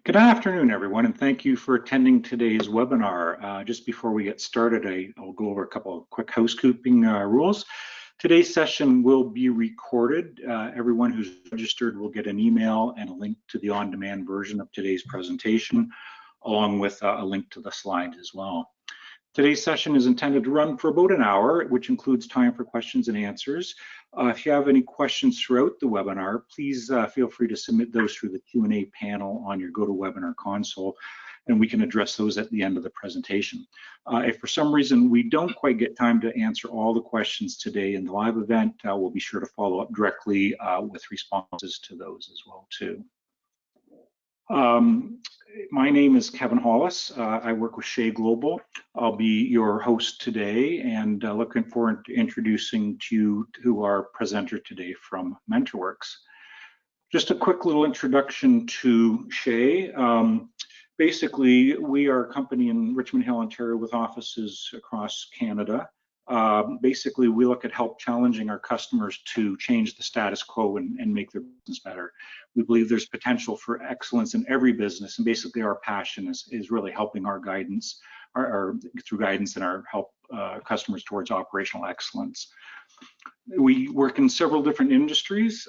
Good afternoon, everyone, and thank you for attending today's webinar. Just before we get started, I'll go over a couple of quick housekeeping rules. Today's session will be recorded. Everyone who's registered will get an email and a link to the on-demand version of today's presentation, along with a link to the slides as well. Today's session is intended to run for about an hour, which includes time for questions and answers. If you have any questions throughout the webinar, please feel free to submit those through the Q&A panel on your GoToWebinar console, and we can address those at the end of the presentation. If for some reason we don't quite get time to answer all the questions today in the live event, we'll be sure to follow up directly with responses to those as well too. My name is Kevin Hollis. I work with Shea Global. I'll be your host today, and looking forward to introducing to you to our presenter today from MentorWorks. Just a quick little introduction to Shea. Basically, we are a company in Richmond Hill, Ontario, with offices across Canada. Basically, we look at help challenging our customers to change the status quo and make their business better. We believe there's potential for excellence in every business, and basically our passion is really helping our guidance, through guidance and our help customers towards operational excellence. We work in several different industries.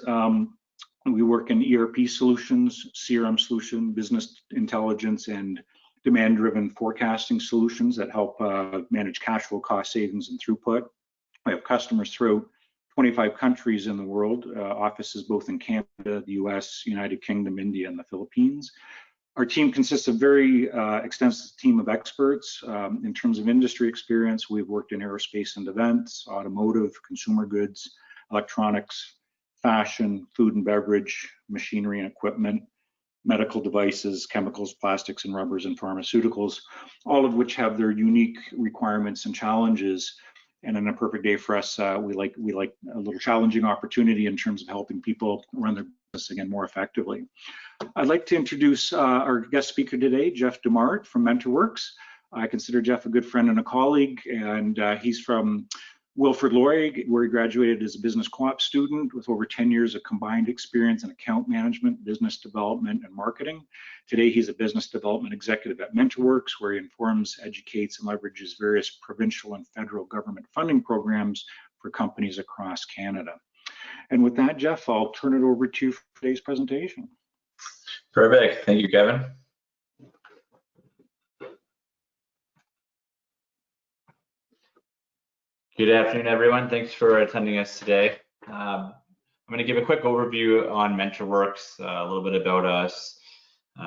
We work in ERP solutions, CRM solution, business intelligence, and demand-driven forecasting solutions that help manage cash flow, cost savings, and throughput. We have customers throughout 25 countries in the world, offices both in Canada, the US, United Kingdom, India, and the Philippines. Our team consists of a very extensive team of experts. In terms of industry experience, we've worked in aerospace and defense, automotive, consumer goods, electronics, fashion, food and beverage, machinery and equipment, medical devices, chemicals, plastics and rubbers, and pharmaceuticals, all of which have their unique requirements and challenges. And in a perfect day for us, we like a little challenging opportunity in terms of helping people run their business again more effectively. I'd like to introduce our guest speaker today, Jeff Dumart from MentorWorks. I consider Jeff a good friend and a colleague, and he's from Wilfrid Laurier, where he graduated as a business co-op student with over 10 years of combined experience in account management, business development, and marketing. Today, he's a business development executive at MentorWorks, where he informs, educates, and leverages various provincial and federal government funding programs for companies across Canada. And with that, Jeff, I'll turn it over to you for today's presentation. Perfect. Thank you, Kevin. Good afternoon, everyone. Thanks for attending us today. I'm going to give a quick overview on MentorWorks, a little bit about us,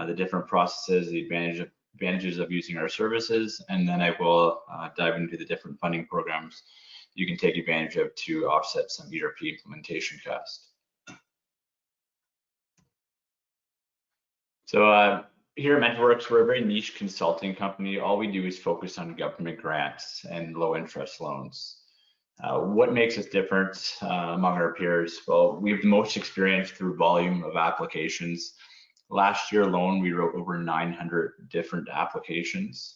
the different processes, the advantages of using our services, and then I will dive into the different funding programs you can take advantage of to offset some ERP implementation costs. So here at MentorWorks, we're a very niche consulting company. All we do is focus on government grants and low interest loans. What makes us different among our peers? Well, we have the most experience through volume of applications. Last year alone, we wrote over 900 different applications.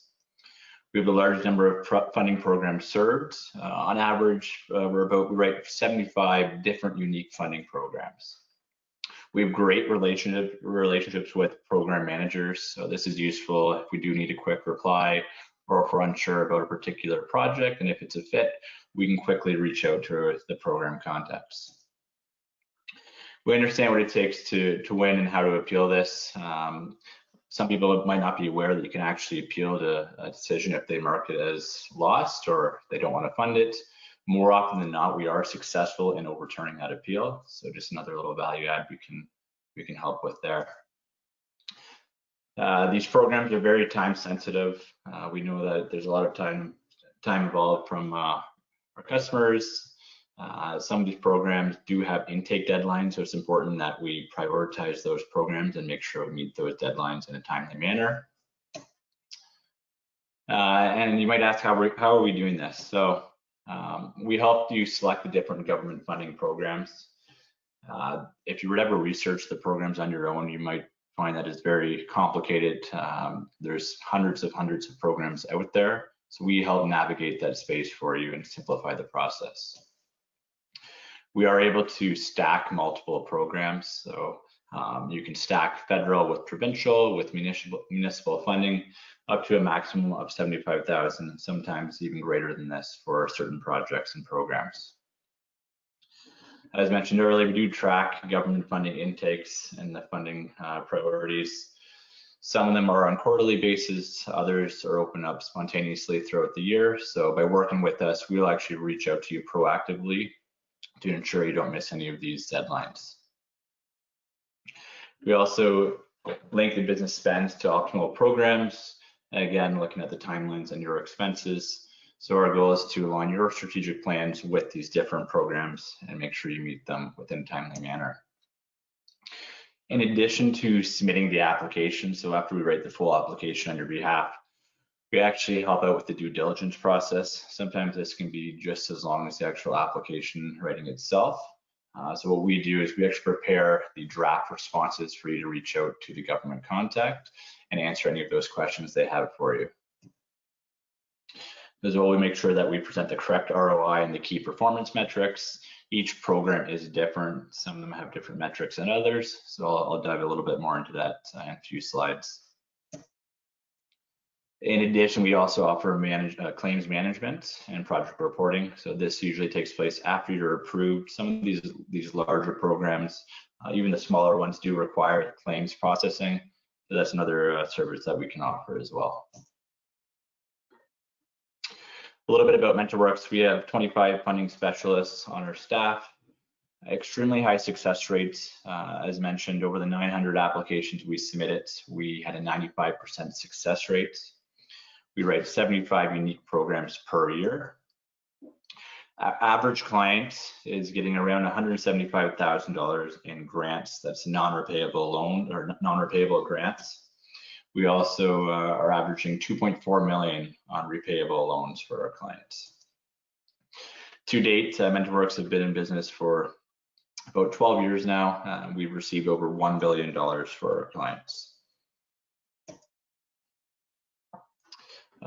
We have a large number of funding programs served. On average, we write 75 different unique funding programs. We have great relationships with program managers, so this is useful if we do need a quick reply or if we're unsure about a particular project, and if it's a fit, we can quickly reach out to the program contacts. We understand what it takes to win and how to appeal this. Some people might not be aware that you can actually appeal to a decision if they mark it as lost or if they don't want to fund it. More often than not, we are successful in overturning that appeal. So just another little value add we can help with there. These programs are very time sensitive. We know that there's a lot of time involved from our customers. Some of these programs do have intake deadlines, so it's important that we prioritize those programs and make sure we meet those deadlines in a timely manner. And you might ask, how are we doing this? So we help you select the different government funding programs. If you would ever research the programs on your own, you might find that it's very complicated. There's hundreds of programs out there. So we help navigate that space for you and simplify the process. We are able to stack multiple programs. So You can stack federal with provincial, with municipal funding, up to a maximum of $75,000, sometimes even greater than this for certain projects and programs. As mentioned earlier, we do track government funding intakes and the funding priorities. Some of them are on quarterly basis, others are open up spontaneously throughout the year. So by working with us, we'll actually reach out to you proactively to ensure you don't miss any of these deadlines. We also link the business spends to optimal programs. Again, looking at the timelines and your expenses. So our goal is to align your strategic plans with these different programs and make sure you meet them within a timely manner. In addition to submitting the application, so after we write the full application on your behalf, we actually help out with the due diligence process. Sometimes this can be just as long as the actual application writing itself. So what we do is we actually prepare the draft responses for you to reach out to the government contact and answer any of those questions they have for you. As well, we make sure that we present the correct ROI and the key performance metrics. Each program is different. Some of them have different metrics than others. So I'll dive a little bit more into that in a few slides. In addition, we also offer claims management and project reporting. So this usually takes place after you're approved. Some of these larger programs, even the smaller ones, do require claims processing. So that's another service that we can offer as well. A little bit about MentorWorks. We have 25 funding specialists on our staff. Extremely high success rates. As mentioned, over the 900 applications we submitted, we had a 95% success rate. We write 75 unique programs per year. Our average client is getting around $175,000 in grants. That's non-repayable loan or non-repayable grants. We also are averaging 2.4 million on repayable loans for our clients. To date, MentorWorks have been in business for about 12 years now. We've received over $1 billion for our clients.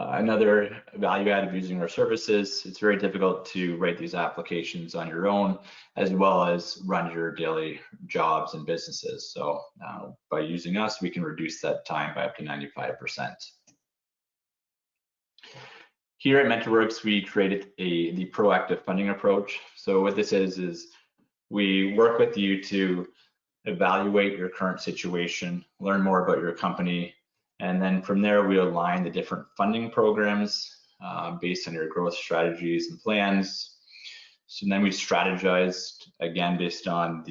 Another value add of using our services, it's very difficult to write these applications on your own, as well as run your daily jobs and businesses. So by using us, we can reduce that time by up to 95%. Here at MentorWorks, we created the proactive funding approach. So what this is we work with you to evaluate your current situation, learn more about your company, and then from there, we align the different funding programs based on your growth strategies and plans. So then we strategized, again, based on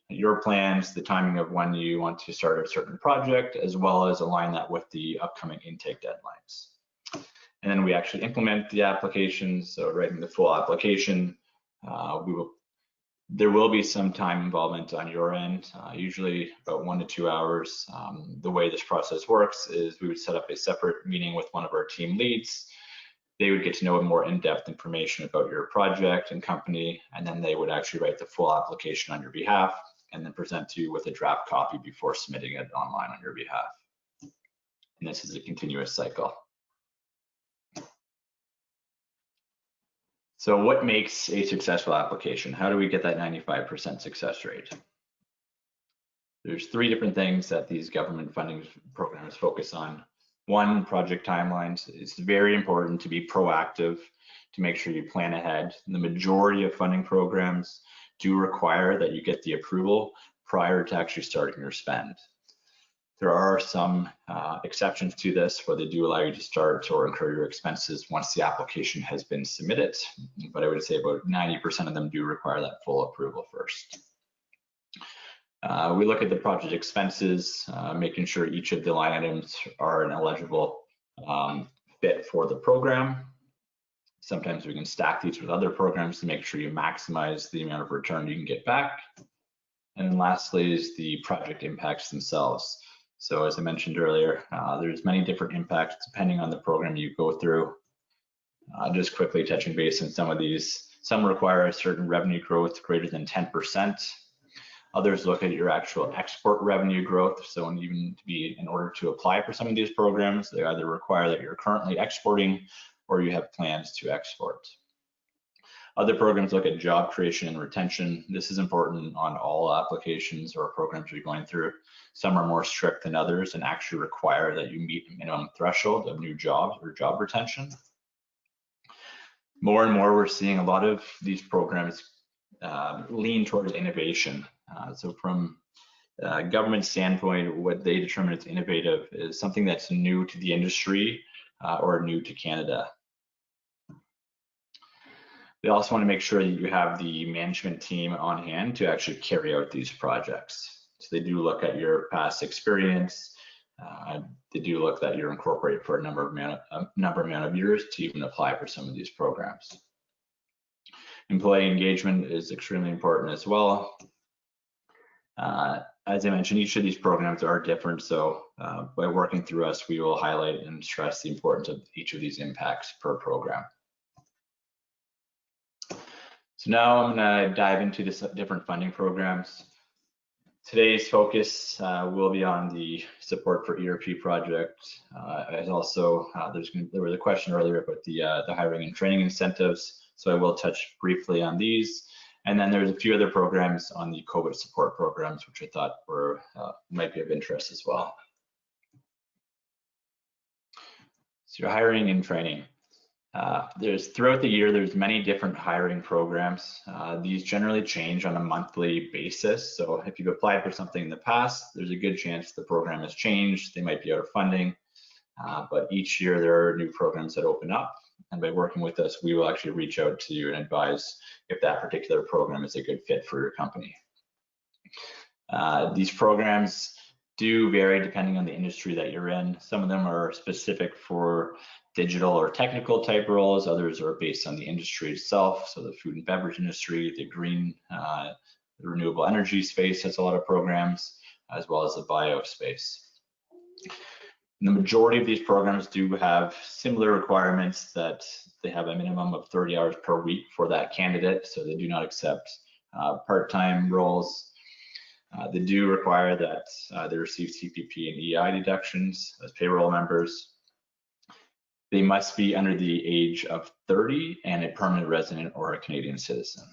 your plans, the timing of when you want to start a certain project, as well as align that with the upcoming intake deadlines. And then we actually implement the application. So writing the full application, there will be some time involvement on your end, usually about 1 to 2 hours. The way this process works is we would set up a separate meeting with one of our team leads. They would get to know more in-depth information about your project and company, and then they would actually write the full application on your behalf and then present to you with a draft copy before submitting it online on your behalf. And this is a continuous cycle. So what makes a successful application? How do we get that 95% success rate? There's 3 different things that these government funding programs focus on. 1, project timelines. It's very important to be proactive to make sure you plan ahead. The majority of funding programs do require that you get the approval prior to actually starting your spend. There are some exceptions to this where they do allow you to start or incur your expenses once the application has been submitted, but I would say about 90% of them do require that full approval first. We look at the project expenses, making sure each of the line items are an eligible fit for the program. Sometimes we can stack these with other programs to make sure you maximize the amount of return you can get back. And then lastly is the project impacts themselves. So as I mentioned earlier, there's many different impacts depending on the program you go through. Just quickly touching base on some of these. Some require a certain revenue growth greater than 10%. Others look at your actual export revenue growth. So in order to apply for some of these programs, they either require that you're currently exporting or you have plans to export. Other programs look at job creation and retention. This is important on all applications or programs you're going through. Some are more strict than others and actually require that you meet a minimum threshold of new jobs or job retention. More and more, we're seeing a lot of these programs lean towards innovation. So from a government standpoint, what they determine as innovative is something that's new to the industry or new to Canada. They also want to make sure that you have the management team on hand to actually carry out these projects. So they do look at your past experience. They do look that you're incorporated for a number amount of years to even apply for some of these programs. Employee engagement is extremely important as well. As I mentioned, each of these programs are different, so by working through us, we will highlight and stress the importance of each of these impacts per program. So now I'm going to dive into the different funding programs. Today's focus will be on the support for ERP project. As also, there was a question earlier about the hiring and training incentives, so I will touch briefly on these. And then there's a few other programs on the COVID support programs, which I thought were might be of interest as well. So hiring and training. Throughout the year, there's many different hiring programs. These generally change on a monthly basis. So if you've applied for something in the past, there's a good chance the program has changed. They might be out of funding, but each year there are new programs that open up. And by working with us, we will actually reach out to you and advise if that particular program is a good fit for your company. These programs do vary depending on the industry that you're in. Some of them are specific for digital or technical type roles. Others are based on the industry itself. So the food and beverage industry, the green, the renewable energy space has a lot of programs, as well as the bio space. And the majority of these programs do have similar requirements that they have a minimum of 30 hours per week for that candidate. So they do not accept part-time roles. They do require that they receive CPP and EI deductions as payroll members. They must be under the age of 30 and a permanent resident or a Canadian citizen.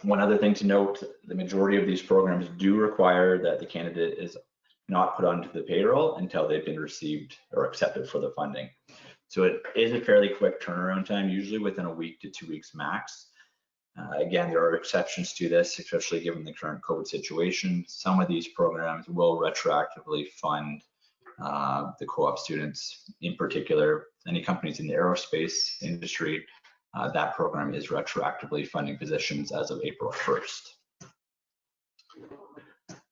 One other thing to note, the majority of these programs do require that the candidate is not put onto the payroll until they've been received or accepted for the funding. So it is a fairly quick turnaround time, usually within a week to 2 weeks max. Again, there are exceptions to this, especially given the current COVID situation. Some of these programs will retroactively fund the co-op students. In particular, any companies in the aerospace industry, that program is retroactively funding positions as of April 1st.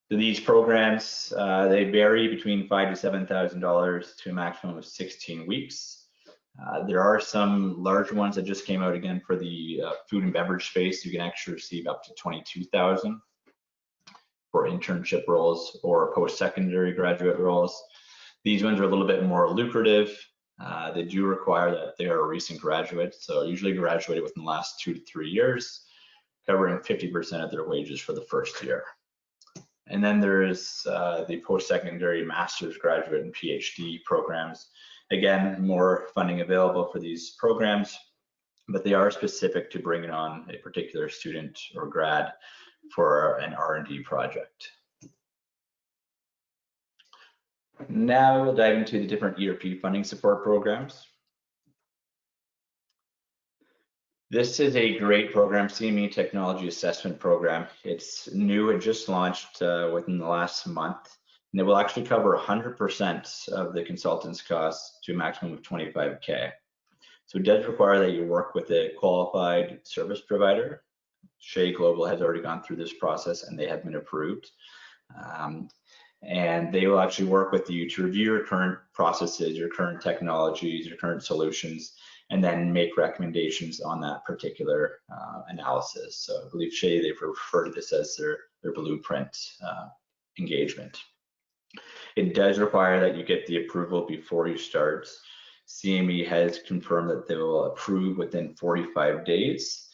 So these programs, they vary between $5,000 to $7,000 to a maximum of 16 weeks. There are some large ones that just came out again for the food and beverage space. You can actually receive up to $22,000 for internship roles or post-secondary graduate roles. These ones are a little bit more lucrative. They do require that they are a recent graduate, so usually graduated within the last 2 to 3 years, covering 50% of their wages for the first year. And then there is the post-secondary master's, graduate, and PhD programs. Again, more funding available for these programs, but they are specific to bringing on a particular student or grad for an R&D project. Now we'll dive into the different ERP funding support programs. This is a great program, CME Technology Assessment Program. It's new, it just launched within the last month, and it will actually cover 100% of the consultant's costs to a maximum of $25K. So it does require that you work with a qualified service provider. Shea Global has already gone through this process and they have been approved. And they will actually work with you to review your current processes, your current technologies, your current solutions, and then make recommendations on that particular analysis. So I believe Shea, they've referred to this as their blueprint engagement. It does require that you get the approval before you start. CME has confirmed that they will approve within 45 days.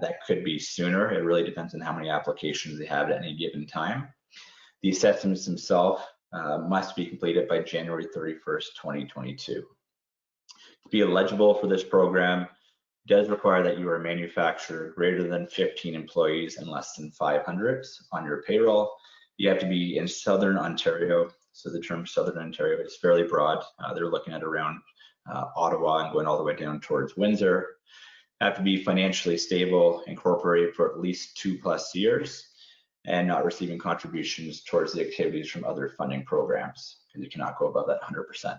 That could be sooner. It really depends on how many applications they have at any given time. The assessments themselves must be completed by January 31st, 2022. To be eligible for this program, does require that you are a manufacturer greater than 15 employees and less than 500 on your payroll. You have to be in Southern Ontario. So the term Southern Ontario is fairly broad. They're looking at around Ottawa and going all the way down towards Windsor. Have to be financially stable, incorporated for at least 2+ years, and not receiving contributions towards the activities from other funding programs, because you cannot go above that 100%.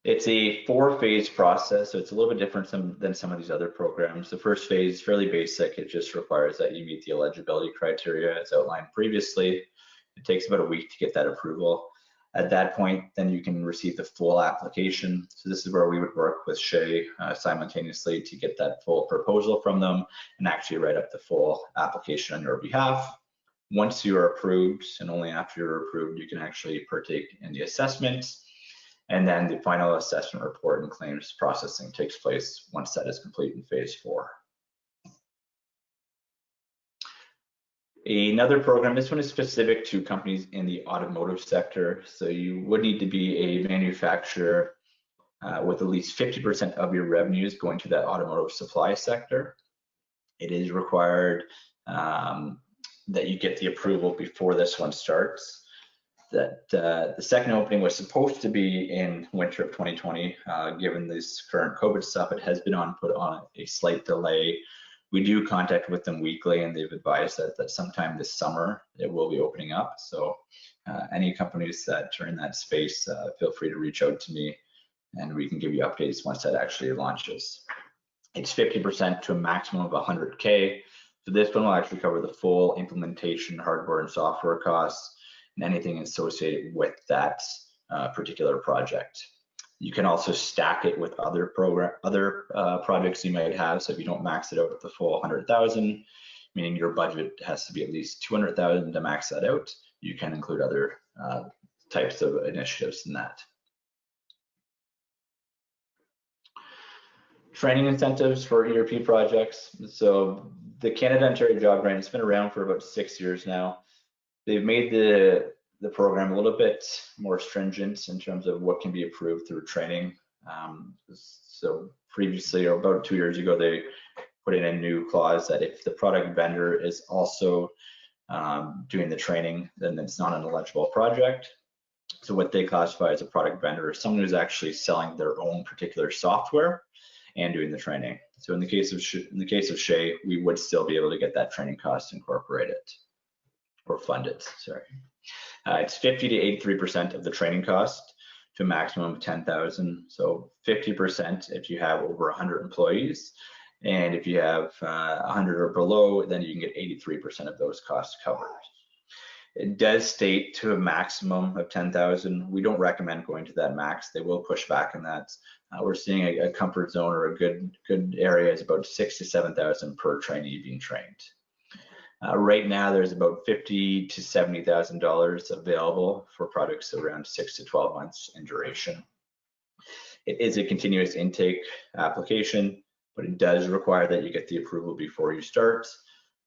It's a 4-phase process, so it's a little bit different than some of these other programs. The first phase is fairly basic. It just requires that you meet the eligibility criteria as outlined previously. It takes about a week to get that approval. At that point, then you can receive the full application. So this is where we would work with SHEA simultaneously to get that full proposal from them and actually write up the full application on your behalf. Once you are approved, and only after you're approved, you can actually partake in the assessment. And then the final assessment report and claims processing takes place once that is complete in phase 4. Another program, this one is specific to companies in the automotive sector. So you would need to be a manufacturer with at least 50% of your revenues going to that automotive supply sector. It is required that you get the approval before this one starts. That the second opening was supposed to be in winter of 2020. Given this current COVID stuff, it has been put on a slight delay. We do contact with them weekly, and they've advised that sometime this summer it will be opening up. So any companies that are in that space, feel free to reach out to me, and we can give you updates once that actually launches. It's 50% to a maximum of 100K. So this one will actually cover the full implementation, hardware and software costs, and anything associated with that particular project. You can also stack it with other projects you might have. So if you don't max it out at the full 100,000, meaning your budget has to be at least 200,000 to max that out, you can include other types of initiatives in that. Training incentives for ERP projects. So the Canada Ontario Job Grant has been around for about 6 years now. They've made the program a little bit more stringent in terms of what can be approved through training. So previously, or about 2 years ago, they put in a new clause that if the product vendor is also doing the training, then it's not an eligible project. So what they classify as a product vendor is someone who's actually selling their own particular software and doing the training. So in the case of SHEA, we would still be able to get that training cost incorporated or funded, sorry. It's 50 to 83% of the training cost to a maximum of 10,000. So 50% if you have over 100 employees, and if you have 100 or below, then you can get 83% of those costs covered. It does state to a maximum of 10,000. We don't recommend going to that max. They will push back on that. We're seeing a comfort zone or a good area is about 6,000 to 7,000 per trainee being trained. Right now, there's about $50,000 to $70,000 available for projects around 6 to 12 months in duration. It is a continuous intake application, but it does require that you get the approval before you start.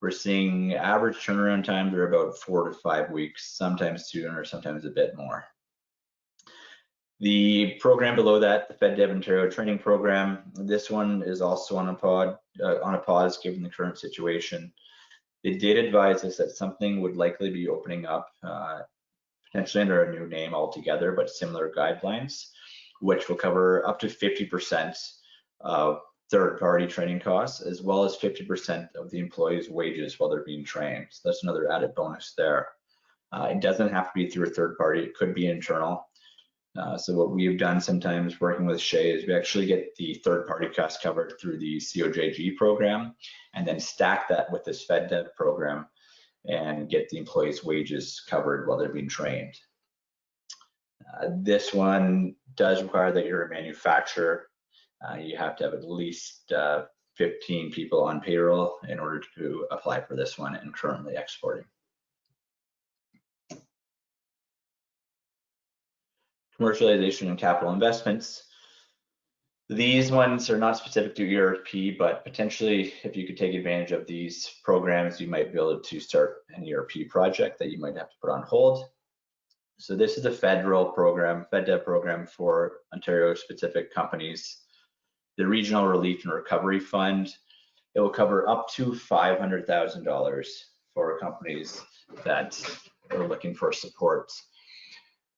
We're seeing average turnaround times are about 4 to 5 weeks, sometimes sooner, sometimes a bit more. The program below that, the FedDev Ontario Training Program, this one is also on a pause given the current situation. They did advise us that something would likely be opening up, potentially under a new name altogether, but similar guidelines, which will cover up to 50% of third-party training costs, as well as 50% of the employee's wages while they're being trained. So that's another added bonus there. It doesn't have to be through a third party, it could be internal. So what we've done sometimes working with SHEA is we actually get the third-party costs covered through the COJG program, and then stack that with this FedDev program and get the employees' wages covered while they're being trained. This one does require that you're a manufacturer. You have to have at least 15 people on payroll in order to apply for this one and currently exporting. Commercialization and capital investments. These ones are not specific to ERP, but potentially if you could take advantage of these programs, you might be able to start an ERP project that you might have to put on hold. So this is a federal program, FedDev program for Ontario specific companies. The Regional Relief and Recovery Fund, it will cover up to $500,000 for companies that are looking for support.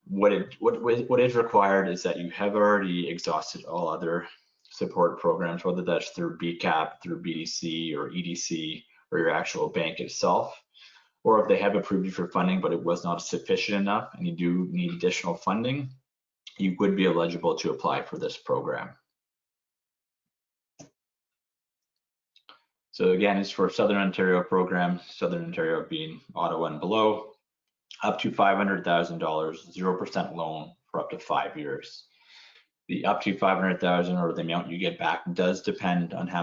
What is required is that you have already exhausted all other support programs, whether that's through BCAP, through BDC or EDC, or your actual bank itself, or if they have approved you for funding but it was not sufficient enough and you do need additional funding, you would be eligible to apply for this program. So again, it's for Southern Ontario program, Southern Ontario being Ottawa and below, up to $500,000, 0% loan for up to 5 years. The up to $500,000 or the amount you get back does depend on how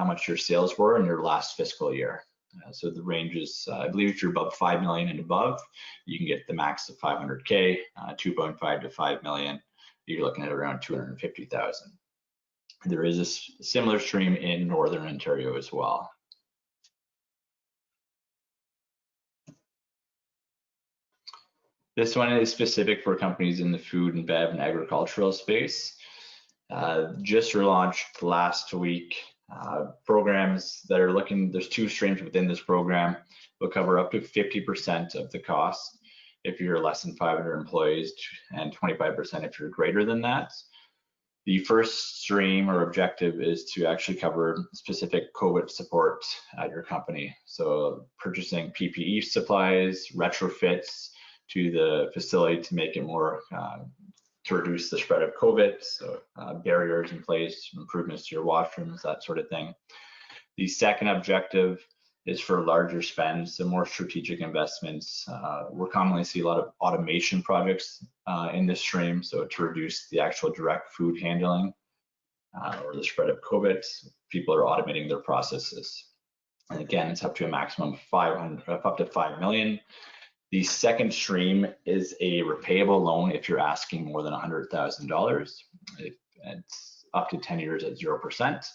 much your sales were in your last fiscal year. So the range is, I believe if you're above 5 million and above, you can get the max of 500K, 2.5 to 5 million, you're looking at around 250,000. There is a similar stream in Northern Ontario as well. This one is specific for companies in the food and bev and agricultural space. Just relaunched last week. Programs that are looking, there's 2 streams within this program. Will cover up to 50% of the cost if you're less than 500 employees and 25% if you're greater than that. The first stream or objective is to actually cover specific COVID support at your company. So purchasing PPE supplies, retrofits to the facility to make it more, to reduce the spread of COVID. So barriers in place, improvements to your washrooms, that sort of thing. The second objective is for larger spends, so more strategic investments. We're commonly see a lot of automation projects in this stream, so to reduce the actual direct food handling or the spread of COVID, people are automating their processes. And again, it's up to a maximum of up to 5 million. The second stream is a repayable loan if you're asking more than $100,000. It's up to 10 years at 0%.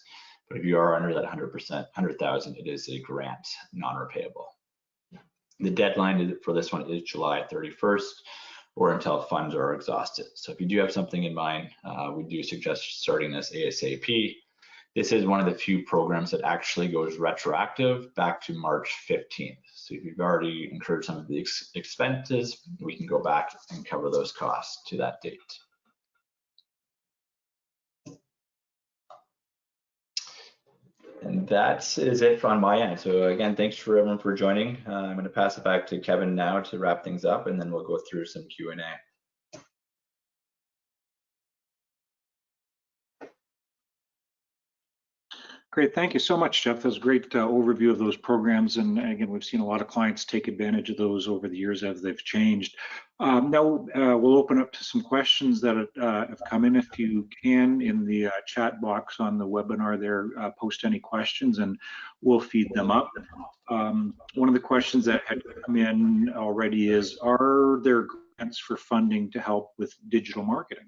But if you are under that 100,000, it is a grant, non-repayable. The deadline for this one is July 31st or until funds are exhausted. So if you do have something in mind, we do suggest starting this ASAP. This is one of the few programs that actually goes retroactive back to March 15th. So if you've already incurred some of the expenses, we can go back and cover those costs to that date. And that is it on my end. So again, thanks for everyone for joining. I'm going to pass it back to Kevin now to wrap things up, and then we'll go through some Q&A. Great, thank you so much, Jeff. That was a great overview of those programs. And again, we've seen a lot of clients take advantage of those over the years as they've changed. Now we'll open up to some questions that have come in. If you can, in the chat box on the webinar there, post any questions and we'll feed them up. One of the questions that had come in already is, are there grants for funding to help with digital marketing?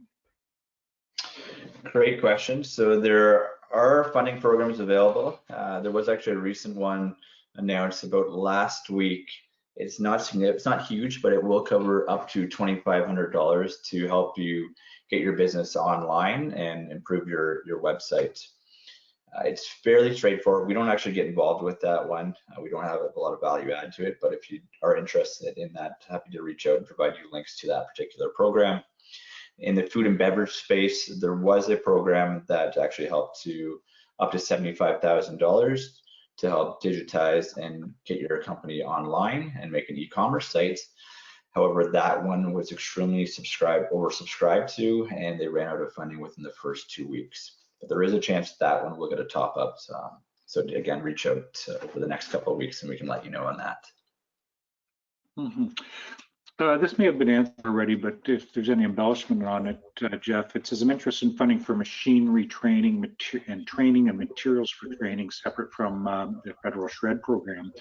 Great question. So there are funding programs available. There was actually a recent one announced about last week. It's not significant, it's not huge, but it will cover up to $2,500 to help you get your business online and improve your website. It's fairly straightforward. We don't actually get involved with that one. We don't have a lot of value add to it, but if you are interested in that, happy to reach out and provide you links to that particular program. In the food and beverage space, there was a program that actually helped to up to $75,000 to help digitize and get your company online and make an e-commerce site. However, that one was extremely oversubscribed to, and they ran out of funding within the first 2 weeks. But there is a chance that one will get a top up. So again, reach out over the next couple of weeks and we can let you know on that. Mm-hmm. This may have been answered already, but if there's any embellishment on it, Jeff, it says, I'm interested in funding for machinery training and training and materials for training separate from the federal SHRED program.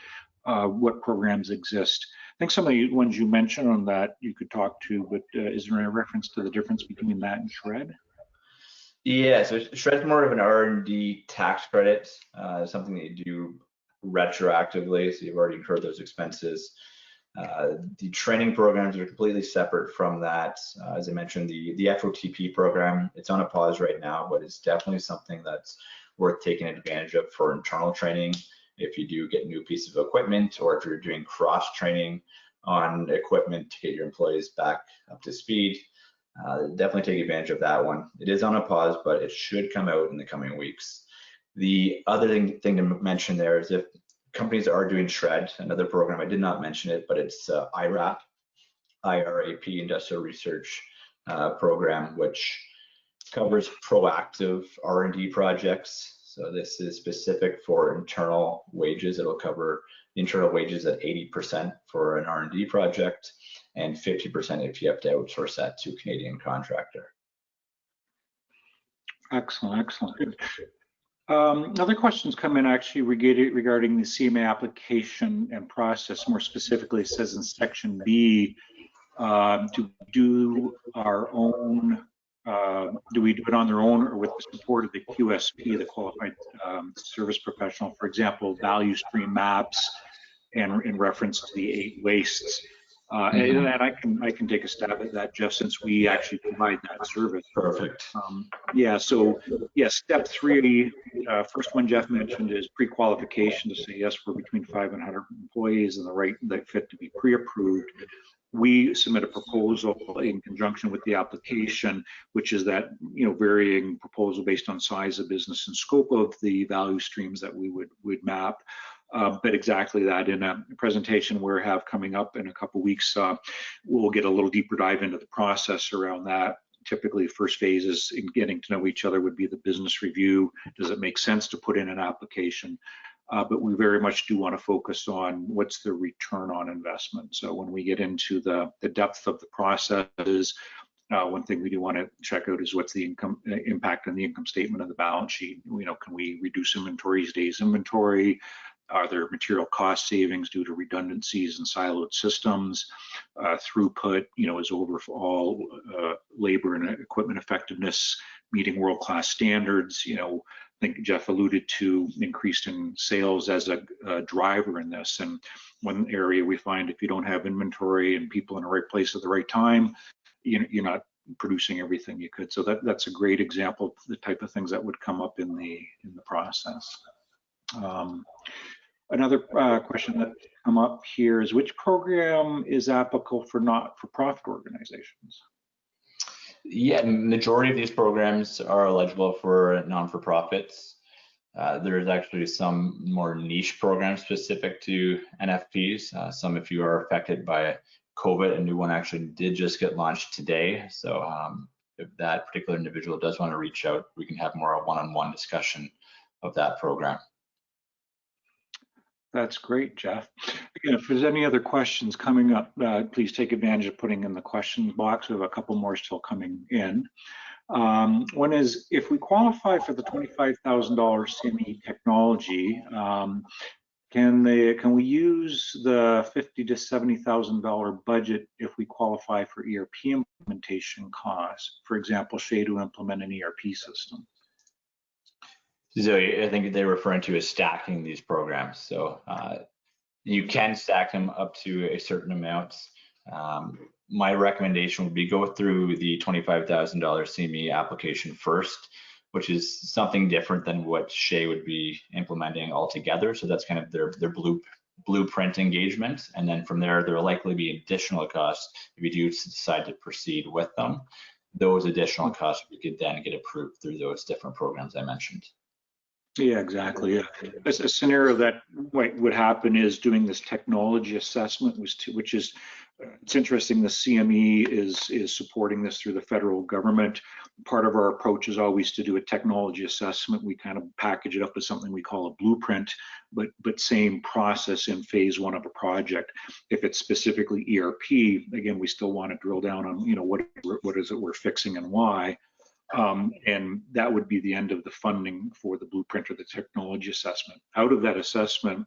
What programs exist? I think some of the ones you mentioned on that you could talk to, but is there a reference to the difference between that and SHRED? Yeah, so SHRED's more of an R&D tax credit, something that you do retroactively, so you've already incurred those expenses. The training programs are completely separate from that. As I mentioned, the FOTP program, it's on a pause right now, but it's definitely something that's worth taking advantage of for internal training. If you do get a new piece of equipment, or if you're doing cross training on equipment to get your employees back up to speed, definitely take advantage of that one. It is on a pause, but it should come out in the coming weeks. The other thing to mention there is if companies are doing SHRED, another program, I did not mention it, but it's IRAP, Industrial Research Program, which covers proactive R&D projects. So this is specific for internal wages. It'll cover the internal wages at 80% for an R&D project, and 50% if you have to outsource that to a Canadian contractor. Excellent, excellent. Other questions come in actually regarding the CMA application and process. More specifically, it says in section B, to do our own, do we do it on their own or with the support of the QSP, the Qualified Service Professional, for example, value stream maps and in reference to the 8 wastes. And I can take a stab at that, Jeff, since we actually provide that service. Perfect. Yeah, so yes, step 3, first one Jeff mentioned is pre-qualification, to say yes, we're between 5 and 100 employees and the right that fit to be pre-approved. We submit a proposal in conjunction with the application, which is that varying proposal based on size of business and scope of the value streams that we would map. But exactly that, in a presentation we have coming up in a couple weeks, we'll get a little deeper dive into the process around that. Typically, first phases in getting to know each other would be the business review. Does it make sense to put in an application? But we very much do want to focus on what's the return on investment. So when we get into the depth of the processes, one thing we do want to check out is what's the impact on the income statement of the balance sheet. Can we reduce inventories, days inventory? Are there material cost savings due to redundancies and siloed systems? Throughput, is overall labor and equipment effectiveness meeting world-class standards? I think Jeff alluded to increased in sales as a driver in this. And one area we find, if you don't have inventory and people in the right place at the right time, you're not producing everything you could. So that's a great example of the type of things that would come up in the process. Another question that come up here is, which program is applicable for not-for-profit organizations? Yeah, majority of these programs are eligible for non-for-profits. There's actually some more niche programs specific to NFPs. Some, if you are affected by COVID, a new one actually did just get launched today. So if that particular individual does want to reach out, we can have more one-on-one discussion of that program. That's great, Jeff. Again, if there's any other questions coming up, please take advantage of putting in the questions box. We have a couple more still coming in. One is, if we qualify for the $25,000 CME Technology, can we use the $50,000 to $70,000 budget if we qualify for ERP implementation costs? For example, Shay to implement an ERP system. So I think they're referring to as stacking these programs. So you can stack them up to a certain amount. My recommendation would be go through the $25,000 CME application first, which is something different than what Shay would be implementing altogether. So that's kind of their blueprint engagement. And then from there, there will likely be additional costs if you do decide to proceed with them. Those additional costs we could then get approved through those different programs I mentioned. Yeah, exactly. Yeah. A scenario that would happen is doing this technology assessment, which is, it's interesting, the CME is supporting this through the federal government. Part of our approach is always to do a technology assessment. We kind of package it up as something we call a blueprint, but same process in phase 1 of a project. If it's specifically ERP, again, we still want to drill down on, what is it we're fixing and why. And that would be the end of the funding for the blueprint or the technology assessment. Out of that assessment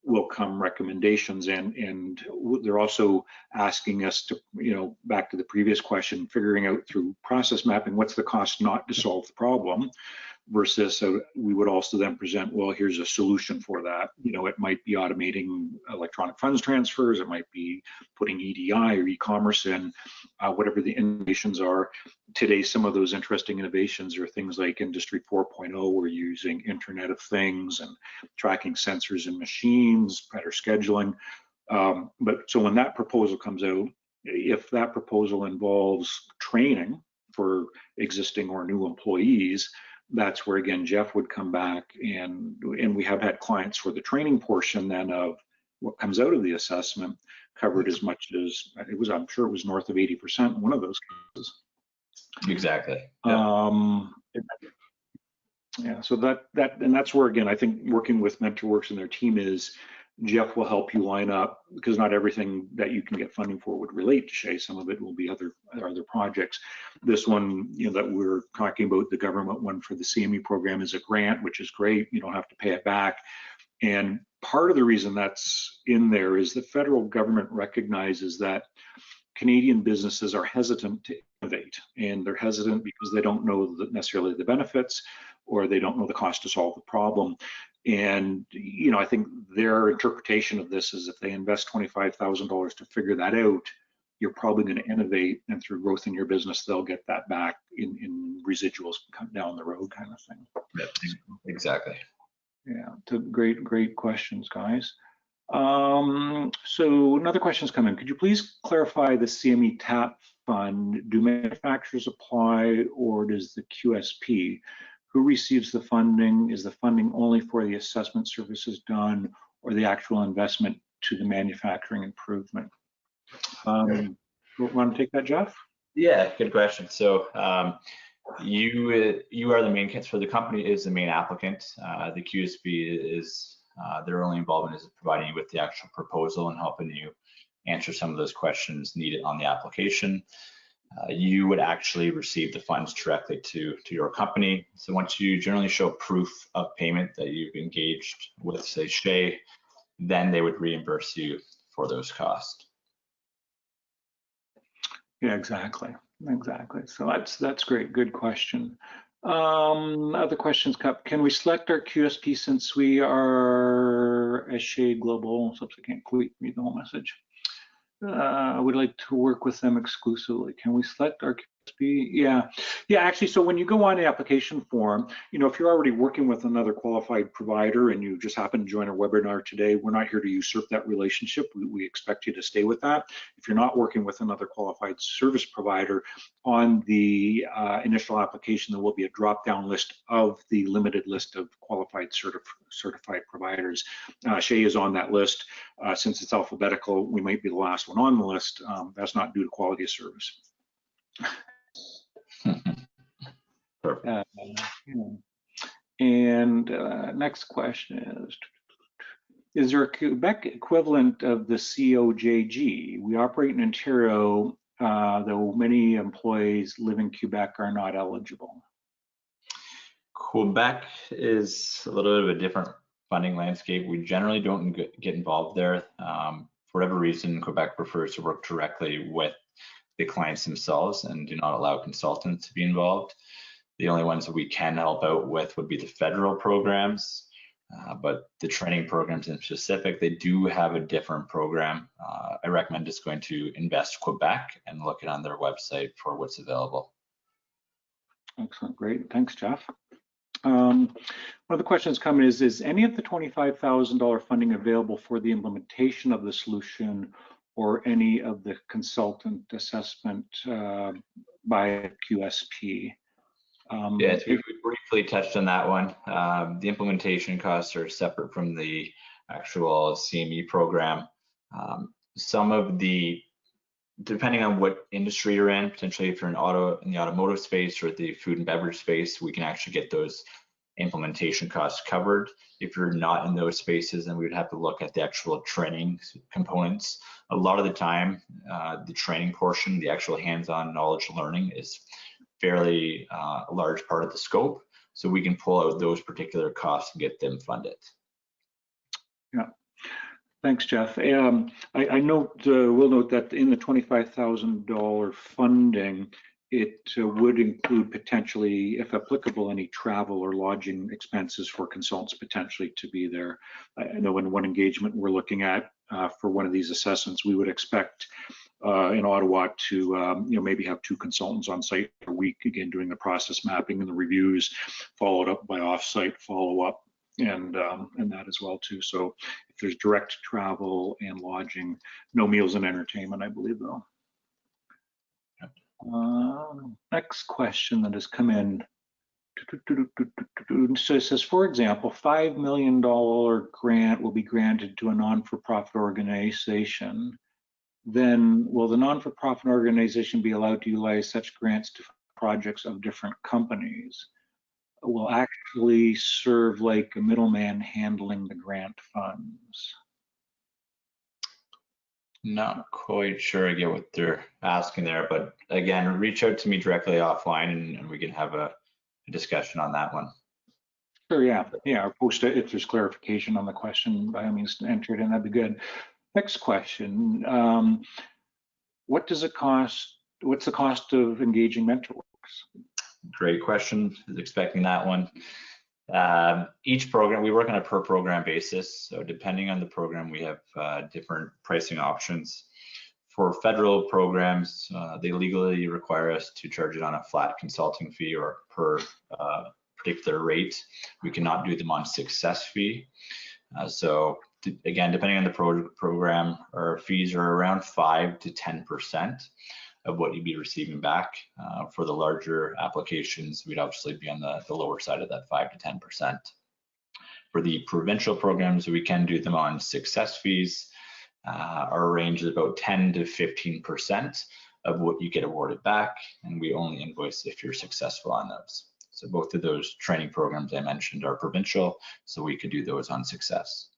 will come recommendations, and they're also asking us to, back to the previous question, figuring out through process mapping, what's the cost not to solve the problem. versus we would also then present, well, here's a solution for that. You know, it might be automating electronic funds transfers, it might be putting EDI or e-commerce in, whatever the innovations are. Today, some of those interesting innovations are things like Industry 4.0, we're using Internet of Things and tracking sensors in machines, better scheduling. But so when that proposal comes out, if that proposal involves training for existing or new employees, that's where again Jeff would come back, and we have had clients for the training portion then of what comes out of the assessment covered as much as it was. I'm sure it was north of 80% in one of those cases. Exactly. Yeah. Yeah. So that's where again I think working with MentorWorks and their team is, Jeff will help you line up, because not everything that you can get funding for would relate to SHEA. Some of it will be other projects. This one, you know, that we're talking about, the government one for the CME program, is a grant, which is great. You don't have to pay it back. And part of the reason that's in there is the federal government recognizes that Canadian businesses are hesitant to innovate, and they're hesitant because they don't know necessarily the benefits, or they don't know the cost to solve the problem. And, you know, I think their interpretation of this is if they invest $25,000 to figure that out, you're probably going to innovate, and through growth in your business, they'll get that back in residuals down the road, kind of thing. Yeah, exactly. Yeah, great questions, guys. So another question's come in. Could you please clarify the CME TAP fund? Do manufacturers apply, or does the QSP? Who receives the funding? Is the funding only for the assessment services done, or the actual investment to the manufacturing improvement? Want to take that, Jeff? Yeah, good question. So you are the main, for the company is the main applicant. The QSB is their only involvement is providing you with the actual proposal and helping you answer some of those questions needed on the application. You would actually receive the funds directly to your company. So once you generally show proof of payment that you've engaged with, say, SHEA, then they would reimburse you for those costs. Yeah, exactly. So that's great. Good question. Other questions, can we select our QSP since we are a SHEA Global? Oops, I can't quite read the whole message. I would like to work with them exclusively. Can we select our QSP? Yeah, actually, so when you go on the application form, you know, if you're already working with another qualified provider and you just happen to join our webinar today, we're not here to usurp that relationship. We expect you to stay with that. If you're not working with another qualified service provider, on the initial application, there will be a drop-down list of the limited list of qualified certified providers. SHEA is on that list. Since it's alphabetical, we might be the last one on the list. That's not due to quality of service. And next question is there a Quebec equivalent of the COJG? We operate in Ontario, though many employees live in Quebec are not eligible. Quebec is a little bit of a different funding landscape. We generally don't get involved there. For whatever reason, Quebec prefers to work directly with the clients themselves and do not allow consultants to be involved. The only ones that we can help out with would be the federal programs, but the training programs in specific, they do have a different program. I recommend just going to Invest Quebec and looking on their website for what's available. Excellent, great, thanks, Jeff. One of the questions coming is any of the $25,000 funding available for the implementation of the solution or any of the consultant assessment by QSP? Yeah, we briefly touched on that one. The implementation costs are separate from the actual CME program. Some of the, depending on what industry you're in, potentially if you're in the automotive space or the food and beverage space, we can actually get those implementation costs covered. If you're not in those spaces, then we would have to look at the actual training components. A lot of the time, the training portion, the actual hands-on knowledge learning is fairly a large part of the scope. So we can pull out those particular costs and get them funded. Yeah, thanks, Jeff. I will note that in the $25,000 funding, it would include potentially, if applicable, any travel or lodging expenses for consultants potentially to be there. I know in one engagement we're looking at for one of these assessments, we would expect in Ottawa to maybe have 2 consultants on site a week, again doing the process mapping and the reviews, followed up by off-site follow-up and that as well too. So if there's direct travel and lodging, no meals and entertainment, I believe though. Next question that has come in. So it says, for example, $5 million grant will be granted to a non-for-profit organization. Then will the non-for-profit organization be allowed to utilize such grants to projects of different companies? Will actually serve like a middleman handling the grant funds? Not quite sure I get what they're asking there, but again, reach out to me directly offline and we can have a discussion on that one. Sure, yeah. Or post it if there's clarification on the question, by all means enter it in, that'd be good. Next question. What does it cost? What's the cost of engaging MentorWorks? Great question. I was expecting that one. Each program, we work on a per program basis. So depending on the program, we have different pricing options. For federal programs, they legally require us to charge it on a flat consulting fee or per particular rate. We cannot do them on success fee. Again, depending on the program, our fees are around 5 to 10% of what you'd be receiving back. For the larger applications, we'd obviously be on the lower side of that 5 to 10%. For the provincial programs, we can do them on success fees. Our range is about 10 to 15% of what you get awarded back, and we only invoice if you're successful on those. So both of those training programs I mentioned are provincial, so we could do those on success.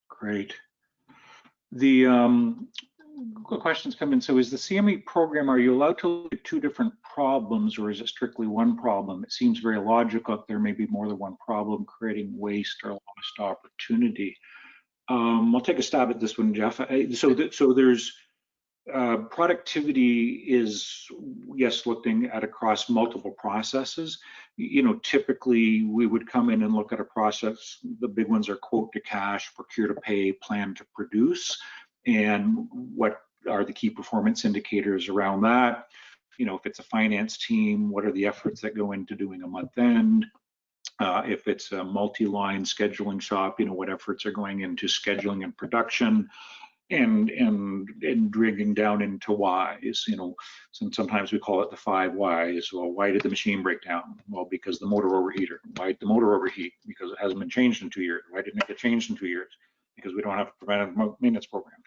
Great. The questions come in. So is the CME program, are you allowed to look at 2 different problems, or is it strictly one problem? It seems very logical that there may be more than one problem creating waste or lost opportunity. I'll take a stab at this one, Jeff. So there's productivity is, yes, looking at across multiple processes. Typically we would come in and look at a process. The big ones are quote to cash, procure to pay, plan to produce, and what are the key performance indicators around that. If it's a finance team, what are the efforts that go into doing a month end? If it's a multi-line scheduling shop, what efforts are going into scheduling and production, and drilling down into whys. Sometimes we call it the 5 whys. Well, why did the machine break down? Well, because the motor overheated. Why did the motor overheat? Because it hasn't been changed in 2 years. Why didn't it get changed in 2 years? Because we don't have a preventive maintenance program.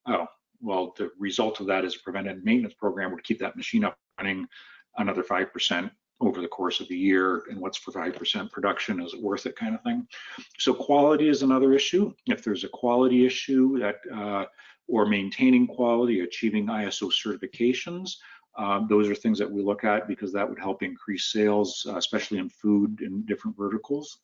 Oh, well, the result of that is a preventive maintenance program would keep that machine up running another 5% over the course of the year. And what's for 5% production? Is it worth it, kind of thing? So quality is another issue. If there's a quality issue that, or maintaining quality, achieving ISO certifications, those are things that we look at because that would help increase sales, especially in food and different verticals.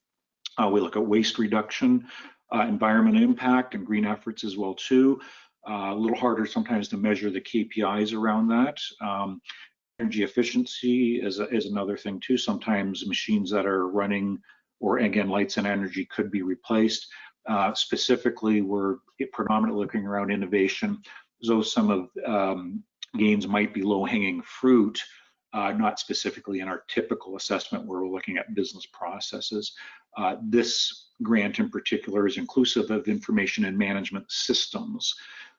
We look at waste reduction, environmental impact, and green efforts as well too. A little harder sometimes to measure the KPIs around that. Energy efficiency is another thing too. Sometimes machines that are running, or again, lights and energy could be replaced. Specifically, we're predominantly looking around innovation. So some of gains might be low-hanging fruit, not specifically in our typical assessment where we're looking at business processes. This grant in particular is inclusive of information and management systems.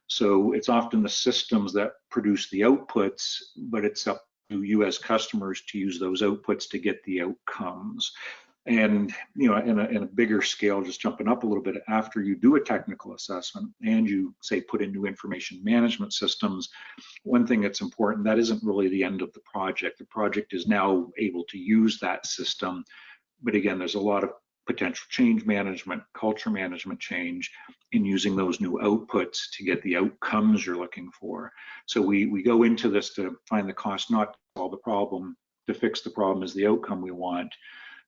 So it's often the systems that produce the outputs, but it's up to you as customers to use those outputs to get the outcomes. And in a bigger scale, just jumping up a little bit, after you do a technical assessment and you say put in new information management systems, one thing that's important, that isn't really the end of the project. The project is now able to use that system, but again, there's a lot of potential change management, culture management change in using those new outputs to get the outcomes you're looking for. So we go into this to find the cost, not to solve the problem. To fix the problem is the outcome we want.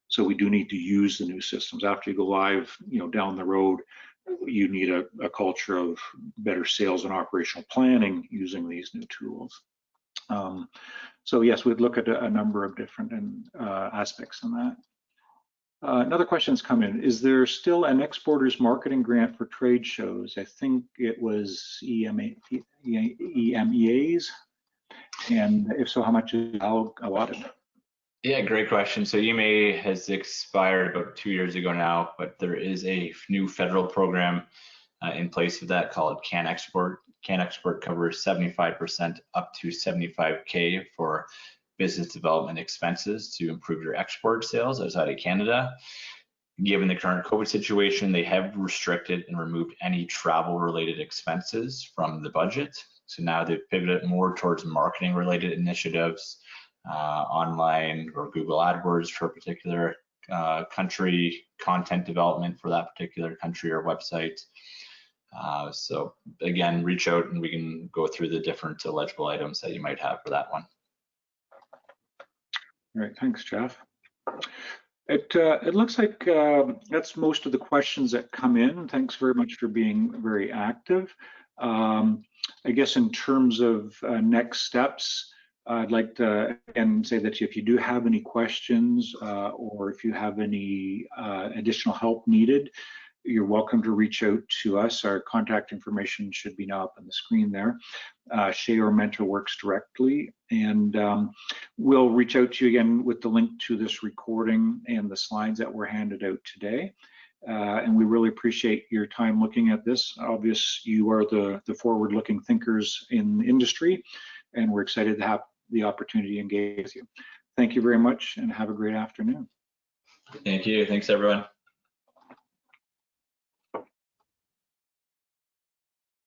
So we do need to use the new systems. After you go live, down the road, you need a culture of better sales and operational planning using these new tools. So yes, we'd look at a number of different aspects on that. Another question's come in. Is there still an exporters marketing grant for trade shows? I think it was EMEAs. And if so, how much is allotted? Yeah, great question. So EMA has expired about 2 years ago now, but there is a new federal program in place of that called Can Export. Can Export covers 75% up to 75K for business development expenses to improve your export sales outside of Canada. Given the current COVID situation, they have restricted and removed any travel related expenses from the budget. So now they've pivoted more towards marketing related initiatives, online or Google AdWords for a particular country, content development for that particular country or website. So again, reach out and we can go through the different eligible items that you might have for that one. All right, thanks, Jeff. It looks like that's most of the questions that come in. Thanks very much for being very active. I guess in terms of next steps, I'd like to again say that if you do have any questions or if you have any additional help needed, you're welcome to reach out to us. Our contact information should be now up on the screen there. Shay or MentorWorks directly, and we'll reach out to you again with the link to this recording and the slides that were handed out today. And we really appreciate your time looking at this. Obviously, you are the forward-looking thinkers in the industry, and we're excited to have the opportunity to engage with you. Thank you very much, and have a great afternoon. Thank you. Thanks, everyone.